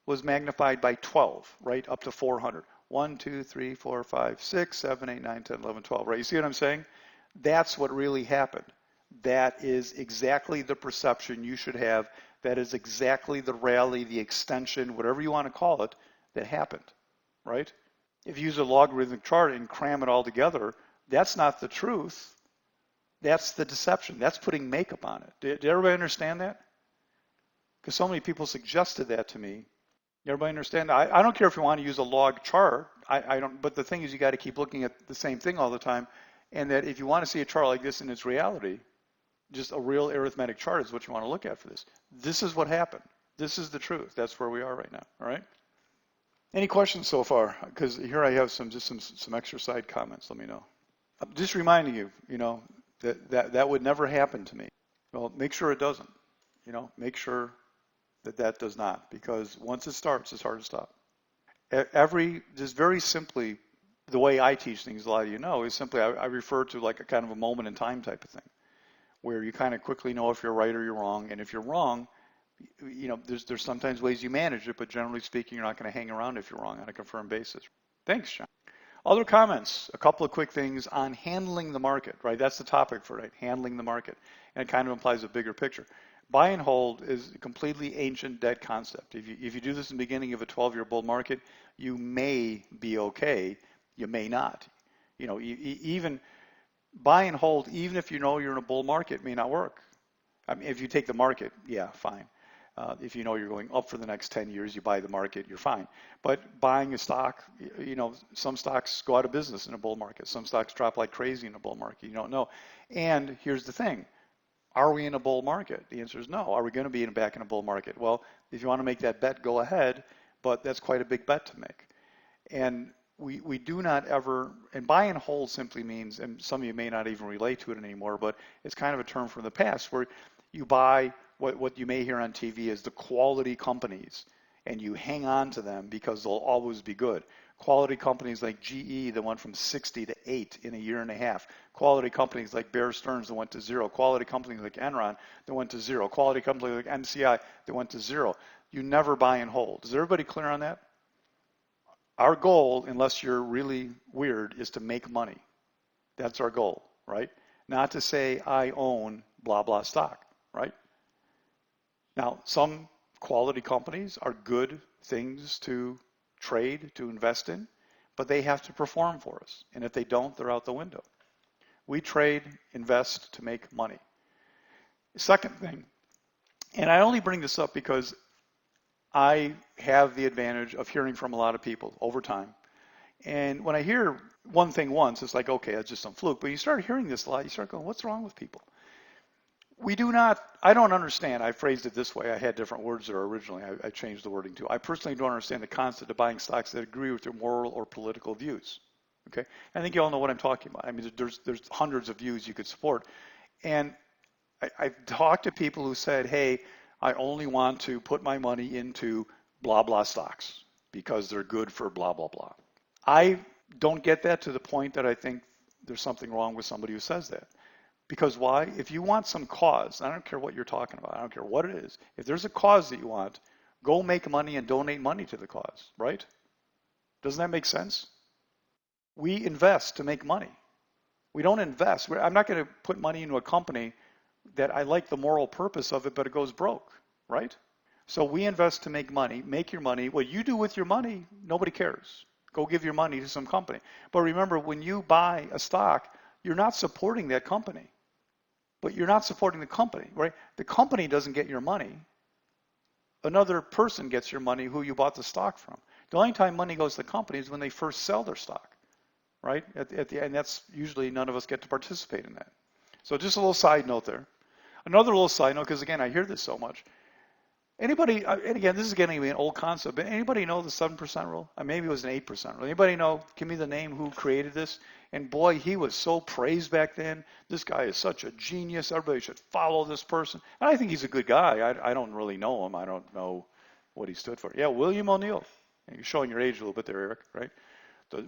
was magnified by 12, right, up to 400. 1, 2, 3, 4, 5, 6, 7, 8, 9, 10, 11, 12, right? You see what I'm saying? That's what really happened. That is exactly the perception you should have. That is exactly the rally, the extension, whatever you want to call it, that happened, right? If you use a logarithmic chart and cram it all together, that's not the truth. That's the deception. That's putting makeup on it. Did everybody understand that? Because so many people suggested that to me. Everybody understand? I don't care if you want to use a log chart. I don't. But the thing is, you got to keep looking at the same thing all the time. And that if you want to see a chart like this in its reality, just a real arithmetic chart is what you want to look at for this. This is what happened. This is the truth. That's where we are right now. All right. Any questions so far? Because here I have some extra side comments. Let me know. I'm just reminding you, that would never happen to me. Well, make sure it doesn't. Make sure that does not, because once it starts, it's hard to stop. Just very simply, the way I teach things, a lot of you know, is simply I refer to like a kind of a moment in time type of thing, where you kind of quickly know if you're right or you're wrong, and if you're wrong, there's sometimes ways you manage it, but generally speaking, you're not going to hang around if you're wrong on a confirmed basis. Thanks, John. Other comments, a couple of quick things on handling the market, right? That's the topic for it, handling the market, and it kind of implies a bigger picture. Buy and hold is a completely ancient, dead concept. If you do this in the beginning of a 12-year bull market, you may be okay, you may not. Even buy and hold, even if you know you're in a bull market, may not work. I mean, if you take the market, yeah, fine. If you know you're going up for the next 10 years, you buy the market, you're fine. But buying a stock, some stocks go out of business in a bull market. Some stocks drop like crazy in a bull market. You don't know. And here's the thing. Are we in a bull market? The answer is no. Are we going to be back in a bull market? Well, if you want to make that bet, go ahead, but that's quite a big bet to make. And we do not ever, and buy and hold simply means, and some of you may not even relate to it anymore, but it's kind of a term from the past where you buy what you may hear on TV as the quality companies, and you hang on to them because they'll always be good. Quality companies like GE that went from 60 to 8 in a year and a half. Quality companies like Bear Stearns that went to 0. Quality companies like Enron that went to 0. Quality companies like MCI that went to 0. You never buy and hold. Is everybody clear on that? Our goal, unless you're really weird, is to make money. That's our goal, right? Not to say I own blah, blah stock, right? Now, some quality companies are good things to trade, to invest in, but they have to perform for us. And if they don't, they're out the window. We trade, invest to make money. Second thing, and I only bring this up because I have the advantage of hearing from a lot of people over time. And when I hear one thing once, it's like, okay, that's just some fluke. But you start hearing this a lot, you start going, what's wrong with people? I don't understand. I phrased it this way. I had different words there originally. I changed the wording too. I personally don't understand the concept of buying stocks that agree with your moral or political views. Okay? I think you all know what I'm talking about. I mean, there's hundreds of views you could support. And I've talked to people who said, hey, I only want to put my money into blah, blah stocks because they're good for blah, blah, blah. I don't get that to the point that I think there's something wrong with somebody who says that. Because why? If you want some cause, I don't care what you're talking about, I don't care what it is. If there's a cause that you want, go make money and donate money to the cause, right? Doesn't that make sense? We invest to make money. We don't invest. I'm not going to put money into a company that I like the moral purpose of it, but it goes broke, right? So we invest to make money, make your money. What you do with your money, nobody cares. Go give your money to some company. But remember, when you buy a stock, you're not supporting that company. But you're not supporting the company, right? The company doesn't get your money. Another person gets your money who you bought the stock from. The only time money goes to the company is when they first sell their stock, right? At the end, that's usually none of us get to participate in that. So just a little side note there. Another little side note, because again, I hear this so much. Anybody, and again, this is getting to be an old concept, but anybody know the 7% rule? Maybe it was an 8% rule. Anybody know, give me the name who created this? And boy, he was so praised back then. This guy is such a genius. Everybody should follow this person. And I think he's a good guy. I don't really know him. I don't know what he stood for. Yeah, William O'Neill. You're showing your age a little bit there, Eric, right?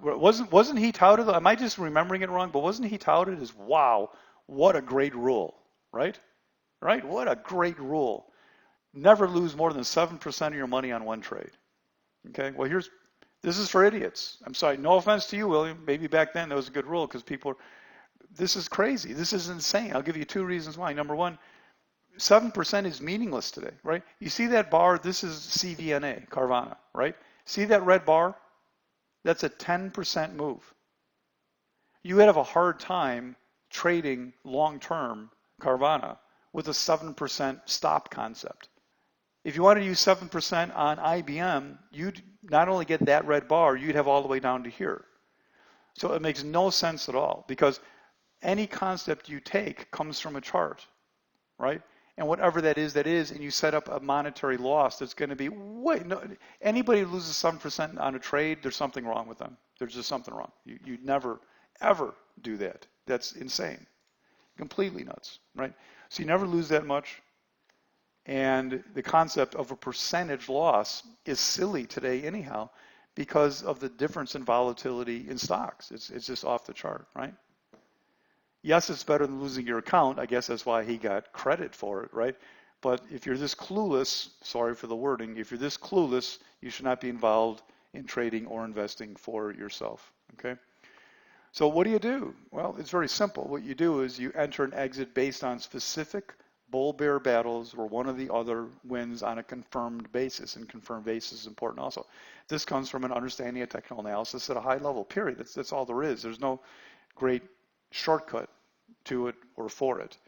Wasn't he touted, am I just remembering it wrong, but wasn't he touted as, wow, what a great rule, right? Right? What a great rule. Never lose more than 7% of your money on one trade. Okay, well this is for idiots. I'm sorry, no offense to you, William. Maybe back then that was a good rule because this is crazy. This is insane. I'll give you two reasons why. Number one, 7% is meaningless today, right? You see that bar? This is CVNA, Carvana, right? See that red bar? That's a 10% move. You would have a hard time trading long-term Carvana with a 7% stop concept. If you wanted to use 7% on IBM, you'd not only get that red bar, you'd have all the way down to here. So it makes no sense at all because any concept you take comes from a chart, right? And whatever that is, and you set up a monetary loss that's going to be, anybody who loses 7% on a trade, there's something wrong with them. There's just something wrong. You'd never, ever do that. That's insane. Completely nuts, right? So you never lose that much. And the concept of a percentage loss is silly today anyhow because of the difference in volatility in stocks. It's just off the chart, right? Yes, it's better than losing your account. I guess that's why he got credit for it, right? But if you're this clueless, sorry for the wording, if you're this clueless, you should not be involved in trading or investing for yourself, okay? So what do? Well, it's very simple. What you do is you enter and exit based on specific bull-bear battles where one or the other wins on a confirmed basis, and confirmed basis is important also. This comes from an understanding of technical analysis at a high level, period. That's all there is. There's no great shortcut to it or for it.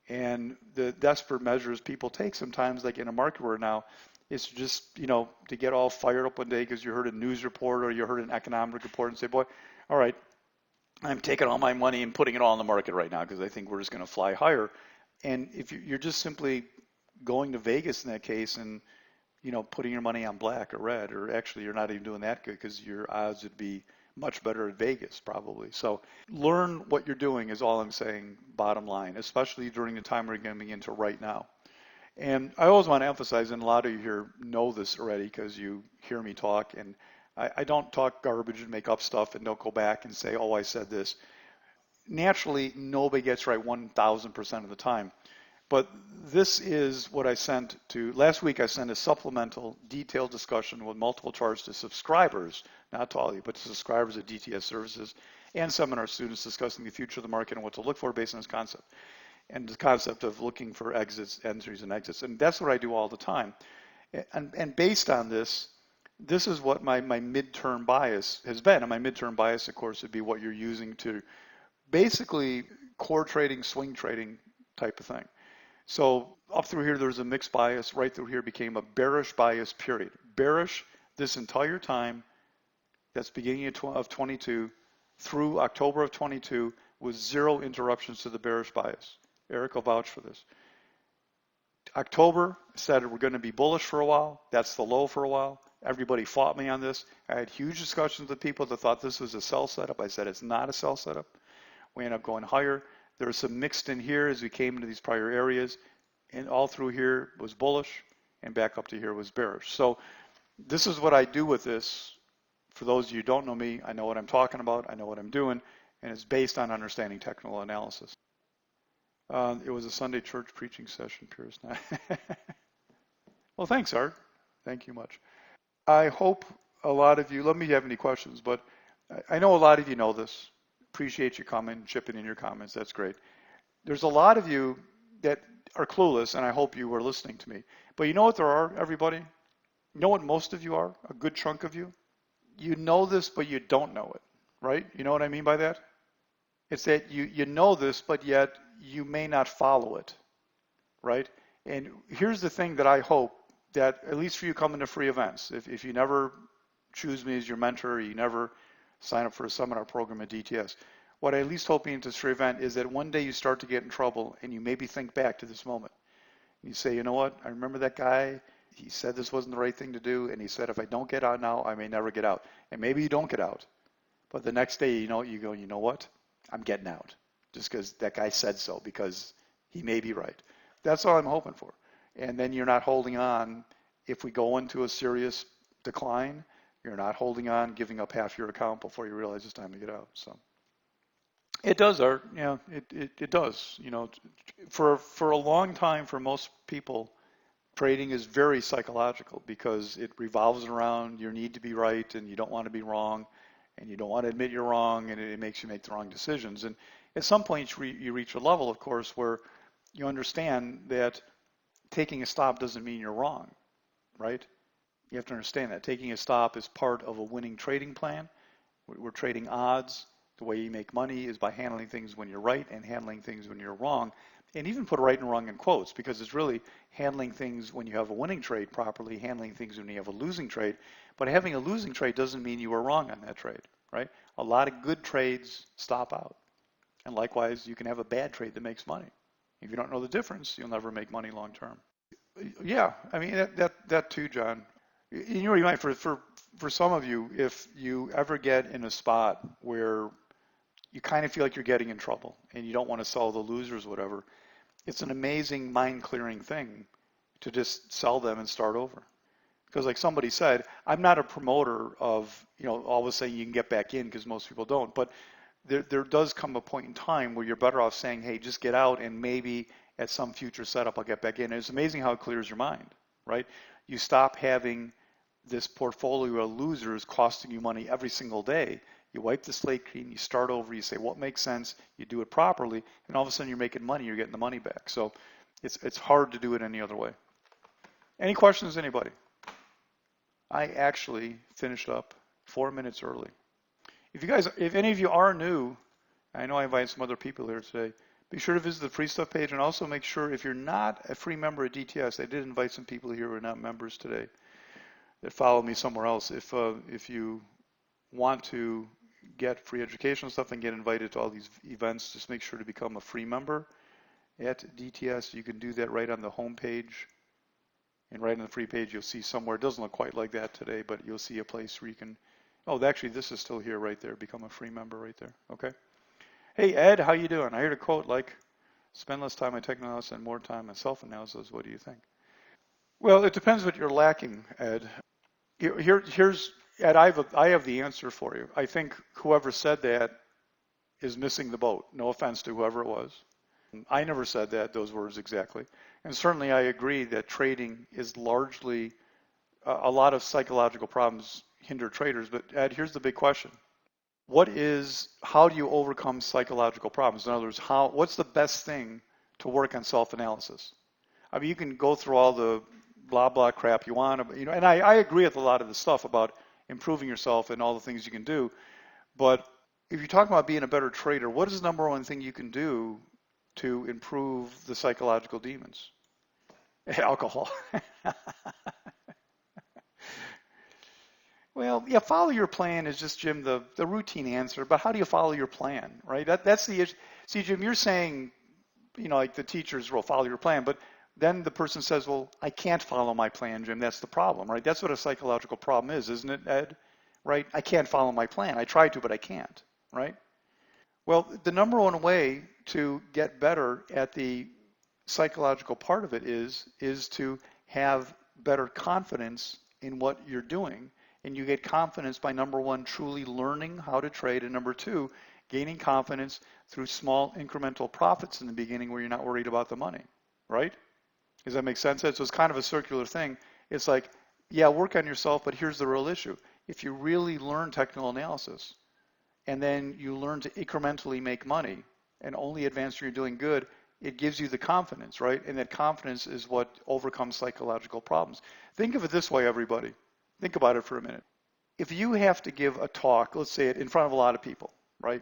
And the desperate measures people take sometimes, like in a market we're now, is just, to get all fired up one day because you heard a news report or you heard an economic report and say, boy, all right, I'm taking all my money and putting it all in the market right now because I think we're just going to fly higher. And if you're just simply going to Vegas in that case and, putting your money on black or red, or actually you're not even doing that good because your odds would be much better at Vegas probably. So learn what you're doing is all I'm saying, bottom line, especially during the time we're coming into right now. And I always want to emphasize, and a lot of you here know this already because you hear me talk, and I don't talk garbage and make up stuff and don't go back and say, oh, I said this. Naturally, nobody gets right 1,000% of the time. But this is what I sent to, last week I sent a supplemental detailed discussion with multiple charts to subscribers, not to all of you, but to subscribers of DTS services and seminar students discussing the future of the market and what to look for based on this concept. And the concept of looking for exits, entries and exits. And that's what I do all the time. And based on this, this is what my midterm bias has been. And my midterm bias, of course, would be what you're using to basically core trading, swing trading type of thing. So up through here, there's a mixed bias. Right through here became a bearish bias, period. Bearish this entire time, that's beginning of 22 through October of 22 with zero interruptions to the bearish bias. Eric will vouch for this. October said we're going to be bullish for a while. That's the low for a while. Everybody fought me on this. I had huge discussions with people that thought this was a sell setup. I said it's not a sell setup. We ended up going higher. There was some mixed in here as we came into these prior areas, and all through here was bullish, and back up to here was bearish. So this is what I do with this. For those of you who don't know me, I know what I'm talking about. I know what I'm doing, and it's based on understanding technical analysis. It was a Sunday church preaching session, Pierce. Well, thanks, Art. Thank you much. I hope a lot of you, let me have any questions, but I know a lot of you know this. Appreciate you coming, chipping in your comments. That's great. There's a lot of you that are clueless, and I hope you were listening to me. But you know what there are, everybody? You know what most of you are? A good chunk of you? You know this, but you don't know it, right? You know what I mean by that? It's that you know this, but yet you may not follow it, right? And here's the thing that I hope that, at least for you coming to free events, if you never choose me as your mentor, you never sign up for a seminar program at DTS, what I at least hope in this free event is that one day you start to get in trouble and you maybe think back to this moment. You say, you know what, I remember that guy, he said this wasn't the right thing to do, and he said if I don't get out now, I may never get out. And maybe you don't get out, but the next day, you go, you know what, I'm getting out, just because that guy said so, because he may be right. That's all I'm hoping for. And then you're not holding on. If we go into a serious decline, you're not holding on, giving up half your account before you realize it's time to get out. So it does, Art. Yeah, it does. You know, for a long time, for most people, trading is very psychological because it revolves around your need to be right, and you don't want to be wrong, and you don't want to admit you're wrong, and it makes you make the wrong decisions. And at some point, you reach a level, of course, where you understand that taking a stop doesn't mean you're wrong, right? You have to understand that. Taking a stop is part of a winning trading plan. We're trading odds. The way you make money is by handling things when you're right and handling things when you're wrong. And even put right and wrong in quotes, because it's really handling things when you have a winning trade properly, handling things when you have a losing trade. But having a losing trade doesn't mean you were wrong on that trade, right? A lot of good trades stop out. And likewise, you can have a bad trade that makes money. If you don't know the difference, you'll never make money long term. Yeah, I mean, that too, John. You know what you might, for some of you, if you ever get in a spot where you kind of feel like you're getting in trouble and you don't want to sell the losers, whatever, it's an amazing mind-clearing thing to just sell them and start over. Because like somebody said, I'm not a promoter of, all of a sudden you can get back in, because most people don't. But there does come a point in time where you're better off saying, hey, just get out, and maybe at some future setup I'll get back in. And it's amazing how it clears your mind, right? You stop having this portfolio of losers costing you money every single day. You wipe the slate clean, you start over, you say what makes sense, you do it properly, and all of a sudden you're making money, you're getting the money back. So it's hard to do it any other way. Any questions, anybody? I actually finished up 4 minutes early. If any of you are new, I know I invited some other people here today, be sure to visit the free stuff page, and also make sure if you're not a free member at DTS, I did invite some people here who are not members today that follow me somewhere else. If you want to get free educational stuff and get invited to all these events, just make sure to become a free member at DTS. You can do that right on the home page, and right on the free page you'll see somewhere, it doesn't look quite like that today, but you'll see a place where you can, actually this is still here right there, become a free member right there. Okay. Hey Ed, how you doing? I heard a quote like, spend less time on technology and more time on self-analysis. What do you think? Well, it depends what you're lacking, Ed. Here's Ed, I have the answer for you. I think whoever said that is missing the boat. No offense to whoever it was. I never said those words exactly. And certainly I agree that trading is largely a lot of psychological problems hinder traders. But Ed, here's the big question. How do you overcome psychological problems? In other words, what's the best thing to work on self-analysis? I mean, you can go through all the blah, blah crap you want, and I agree with a lot of the stuff about improving yourself and all the things you can do. But if you're talking about being a better trader, what is the number one thing you can do to improve the psychological demons? Alcohol. Well, yeah, follow your plan is just, Jim, the routine answer, but how do you follow your plan, right? That's the issue. See, Jim, you're saying, like the teachers will follow your plan, but then the person says, well, I can't follow my plan, Jim. That's the problem, right? That's what a psychological problem is, isn't it, Ed? Right? I can't follow my plan. I try to, but I can't, right? Well, the number one way to get better at the psychological part of it is to have better confidence in what you're doing. And you get confidence by, number one, truly learning how to trade, and number two, gaining confidence through small incremental profits in the beginning where you're not worried about the money, right? Does that make sense? So it's kind of a circular thing. It's like, yeah, work on yourself, but here's the real issue. If you really learn technical analysis and then you learn to incrementally make money and only advance when you're doing good, it gives you the confidence, right? And that confidence is what overcomes psychological problems. Think of it this way, everybody. Think about it for a minute. If you have to give a talk, let's say it in front of a lot of people, right,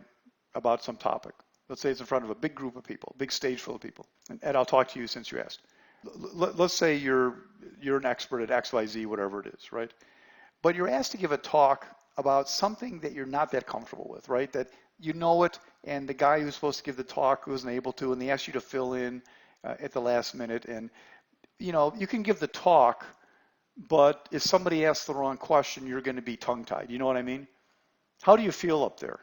about some topic. Let's say it's in front of a big group of people, big stage full of people. And Ed, I'll talk to you since you asked. Let's say you're an expert at XYZ, whatever it is, right? But you're asked to give a talk about something that you're not that comfortable with, right? That you know it, and the guy who's supposed to give the talk wasn't able to, and they asked you to fill in at the last minute. And, you can give the talk, but if somebody asks the wrong question, you're going to be tongue-tied. You know what I mean? How do you feel up there?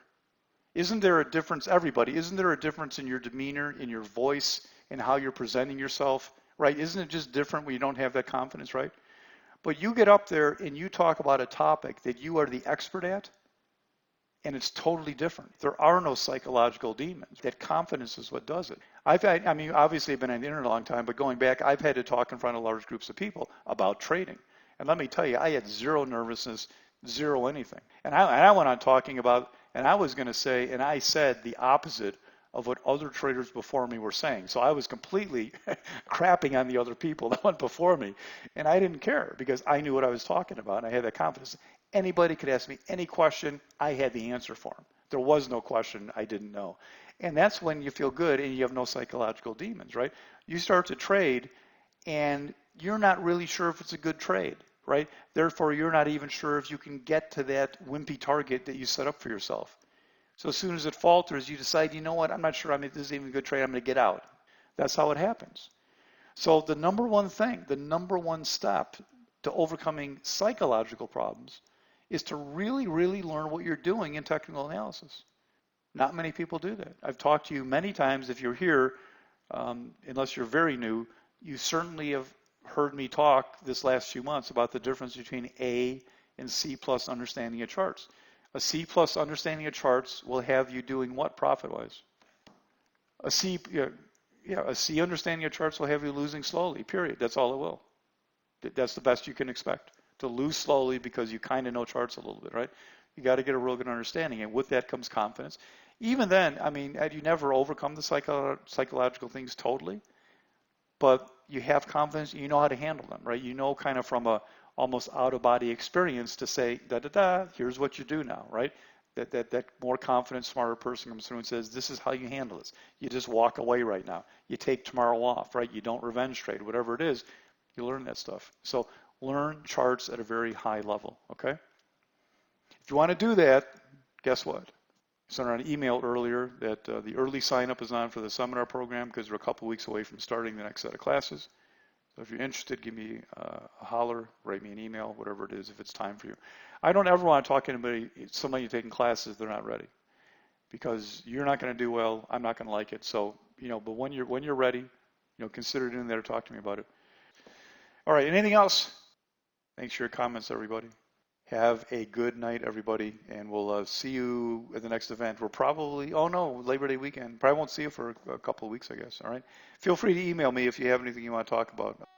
Isn't there a difference, everybody, isn't there a difference in your demeanor, in your voice, in how you're presenting yourself, right? Isn't it just different when you don't have that confidence, right? But you get up there and you talk about a topic that you are the expert at, and it's totally different. There are no psychological demons. That confidence is what does it. Obviously I've been on the internet a long time, but going back, I've had to talk in front of large groups of people about trading. And let me tell you, I had zero nervousness, zero anything. And I went on talking about, and I was going to say, and I said the opposite of what other traders before me were saying. So I was completely crapping on the other people that went before me. And I didn't care because I knew what I was talking about and I had that confidence. Anybody could ask me any question, I had the answer for them. There was no question I didn't know. And that's when you feel good and you have no psychological demons, right? You start to trade and you're not really sure if it's a good trade, right? Therefore, you're not even sure if you can get to that wimpy target that you set up for yourself. So as soon as it falters, you decide, you know what, I'm not sure this is even a good trade, I'm going to get out. That's how it happens. So the number one thing, the number one step to overcoming psychological problems is to really, really learn what you're doing in technical analysis. Not many people do that. I've talked to you many times. If you're here, unless you're very new, you certainly have heard me talk this last few months about the difference between A and C plus understanding of charts. A C plus understanding of charts will have you doing what profit-wise? A C understanding of charts will have you losing slowly, period. That's all it will. That's the best you can expect. To lose slowly because you kind of know charts a little bit, right? You got to get a real good understanding, and with that comes confidence. Even then, you never overcome the psychological things totally, but you have confidence, you know how to handle them, right? You know kind of from a almost out-of-body experience to say, here's what you do now, right? That more confident, smarter person comes through and says, this is how you handle this. You just walk away right now. You take tomorrow off, right? You don't revenge trade, whatever it is, you learn that stuff. So learn charts at a very high level, okay? If you want to do that, guess what? I sent out an email earlier that the early sign-up is on for the seminar program because we're a couple weeks away from starting the next set of classes. So if you're interested, give me a holler, write me an email, whatever it is, if it's time for you. I don't ever want to talk to somebody taking classes, they're not ready. Because you're not going to do well, I'm not going to like it. So, but when you're ready, consider doing that or talk to me about it. All right, anything else? Thanks for your comments, everybody. Have a good night, everybody, and we'll see you at the next event. We're probably, oh no, Labor Day weekend. Probably won't see you for a couple of weeks, I guess. All right. Feel free to email me if you have anything you want to talk about.